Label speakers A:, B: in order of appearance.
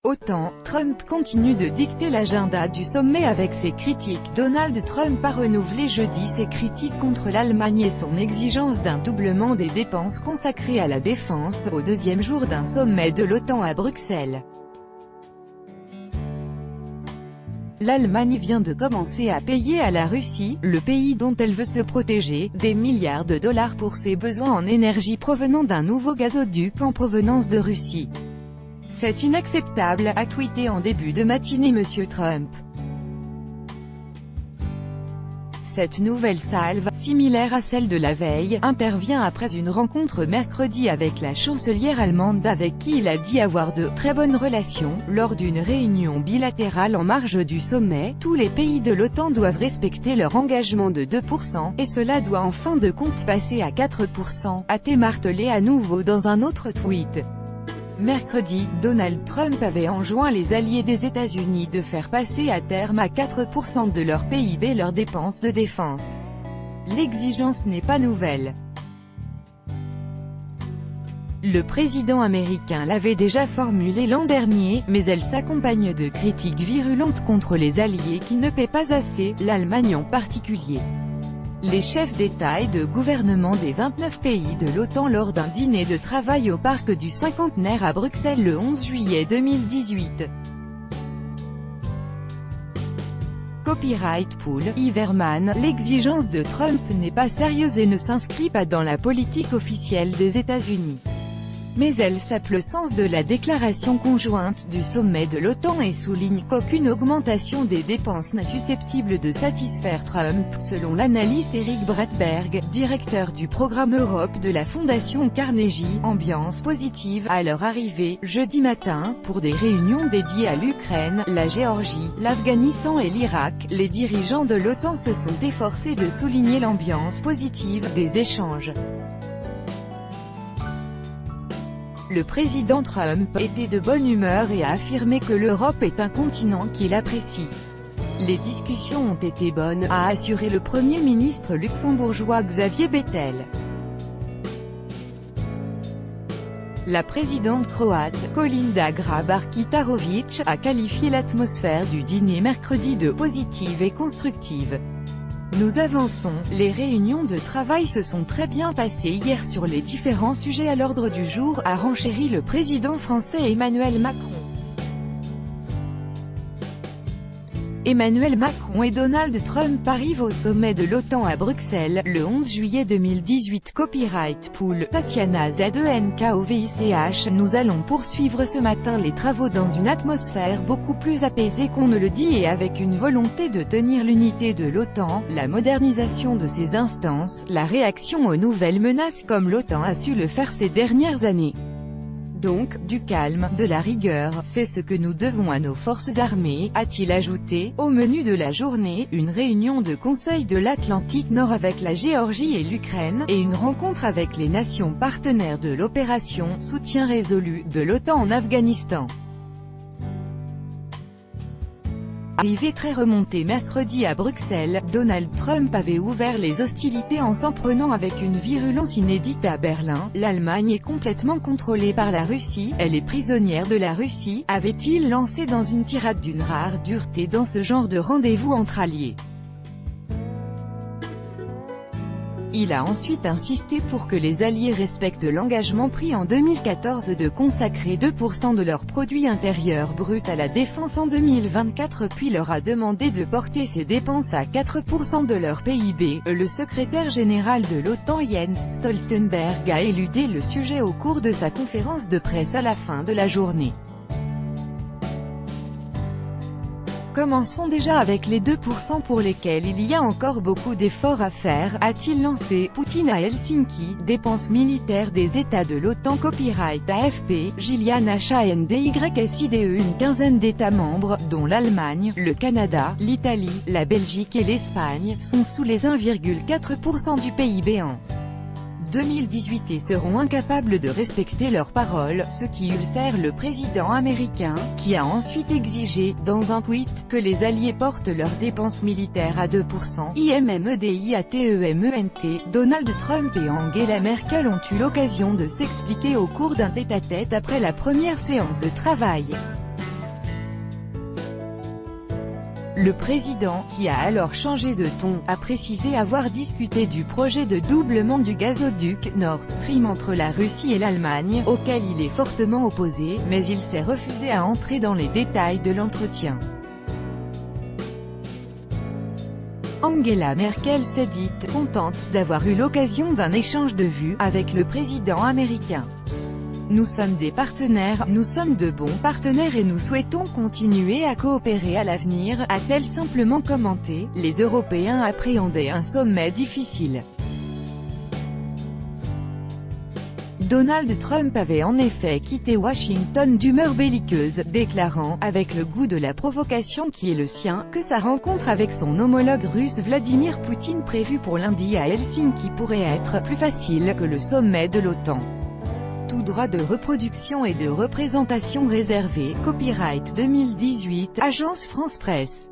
A: Autant, Trump continue de dicter l'agenda du sommet avec ses critiques. Donald Trump a renouvelé jeudi ses critiques contre l'Allemagne et son exigence d'un doublement des dépenses consacrées à la défense, au deuxième jour d'un sommet de l'OTAN à Bruxelles. L'Allemagne vient de commencer à payer à la Russie, le pays dont elle veut se protéger, des milliards de dollars pour ses besoins en énergie provenant d'un nouveau gazoduc en provenance de Russie. C'est inacceptable, a tweeté en début de matinée M. Trump. Cette nouvelle salve, similaire à celle de la veille, intervient après une rencontre mercredi avec la chancelière allemande avec qui il a dit avoir de « très bonnes relations ». Lors d'une réunion bilatérale en marge du sommet, tous les pays de l'OTAN doivent respecter leur engagement de 2%, et cela doit en fin de compte passer à 4%, a-t-il martelé à nouveau dans un autre tweet. Mercredi, Donald Trump avait enjoint les alliés des États-Unis de faire passer à terme à 4% de leur PIB leurs dépenses de défense. L'exigence n'est pas nouvelle. Le président américain l'avait déjà formulée l'an dernier, mais elle s'accompagne de critiques virulentes contre les alliés qui ne paient pas assez, l'Allemagne en particulier. Les chefs d'État et de gouvernement des 29 pays de l'OTAN lors d'un dîner de travail au parc du Cinquantenaire à Bruxelles le 11 juillet 2018. Copyright Pool, Iverman, l'exigence de Trump n'est pas sérieuse et ne s'inscrit pas dans la politique officielle des États-Unis. Mais elle sape le sens de la déclaration conjointe du sommet de l'OTAN et souligne qu'aucune augmentation des dépenses n'est susceptible de satisfaire Trump, selon l'analyste Eric Bradberg, directeur du programme Europe de la Fondation Carnegie. Ambiance positive à leur arrivée, jeudi matin, pour des réunions dédiées à l'Ukraine, la Géorgie, l'Afghanistan et l'Irak. Les dirigeants de l'OTAN se sont efforcés de souligner l'ambiance positive des échanges. Le président Trump était de bonne humeur et a affirmé que l'Europe est un continent qu'il apprécie. Les discussions ont été bonnes, a assuré le Premier ministre luxembourgeois Xavier Bettel. La présidente croate, Kolinda Grabar-Kitarović, a qualifié l'atmosphère du dîner mercredi de positive et constructive. Nous avançons, les réunions de travail se sont très bien passées hier sur les différents sujets à l'ordre du jour, a renchéri le président français Emmanuel Macron. Emmanuel Macron et Donald Trump arrivent au sommet de l'OTAN à Bruxelles, le 11 juillet 2018. Copyright Pool, Tatiana ZENKOVICH. Nous allons poursuivre ce matin les travaux dans une atmosphère beaucoup plus apaisée qu'on ne le dit et avec une volonté de tenir l'unité de l'OTAN, la modernisation de ses instances, la réaction aux nouvelles menaces comme l'OTAN a su le faire ces dernières années. Donc, du calme, de la rigueur, c'est ce que nous devons à nos forces armées, a-t-il ajouté. Au menu de la journée, une réunion de Conseil de l'Atlantique Nord avec la Géorgie et l'Ukraine, et une rencontre avec les nations partenaires de l'opération « Soutien résolu » de l'OTAN en Afghanistan. Arrivé très remonté mercredi à Bruxelles, Donald Trump avait ouvert les hostilités en s'en prenant avec une virulence inédite à Berlin. L'Allemagne est complètement contrôlée par la Russie, elle est prisonnière de la Russie, avait-il lancé dans une tirade d'une rare dureté dans ce genre de rendez-vous entre alliés. Il a ensuite insisté pour que les alliés respectent l'engagement pris en 2014 de consacrer 2% de leur produit intérieur brut à la défense en 2024 puis leur a demandé de porter ces dépenses à 4% de leur PIB. Le secrétaire général de l'OTAN Jens Stoltenberg a éludé le sujet au cours de sa conférence de presse à la fin de la journée. Commençons déjà avec les 2% pour lesquels il y a encore beaucoup d'efforts à faire, a-t-il lancé. Poutine à Helsinki, dépenses militaires des États de l'OTAN. Copyright AFP, Gillian HANDYSIDE. Une quinzaine d'États membres, dont l'Allemagne, le Canada, l'Italie, la Belgique et l'Espagne, sont sous les 1,4% du PIB en 2018 et seront incapables de respecter leurs paroles, ce qui ulcère le président américain, qui a ensuite exigé, dans un tweet, que les alliés portent leurs dépenses militaires à 2%. IMMEDIATEMENT. Donald Trump et Angela Merkel ont eu l'occasion de s'expliquer au cours d'un tête-à-tête après la première séance de travail. Le président, qui a alors changé de ton, a précisé avoir discuté du projet de doublement du gazoduc Nord Stream entre la Russie et l'Allemagne, auquel il est fortement opposé, mais il s'est refusé à entrer dans les détails de l'entretien. Angela Merkel s'est dite contente d'avoir eu l'occasion d'un échange de vues avec le président américain. Nous sommes des partenaires, nous sommes de bons partenaires et nous souhaitons continuer à coopérer à l'avenir, a-t-elle simplement commenté. Les Européens appréhendaient un sommet difficile. Donald Trump avait en effet quitté Washington d'humeur belliqueuse, déclarant, avec le goût de la provocation qui est le sien, que sa rencontre avec son homologue russe Vladimir Poutine prévue pour lundi à Helsinki pourrait être plus facile que le sommet de l'OTAN. Tout droit de reproduction et de représentation réservé, copyright 2018, Agence France Presse.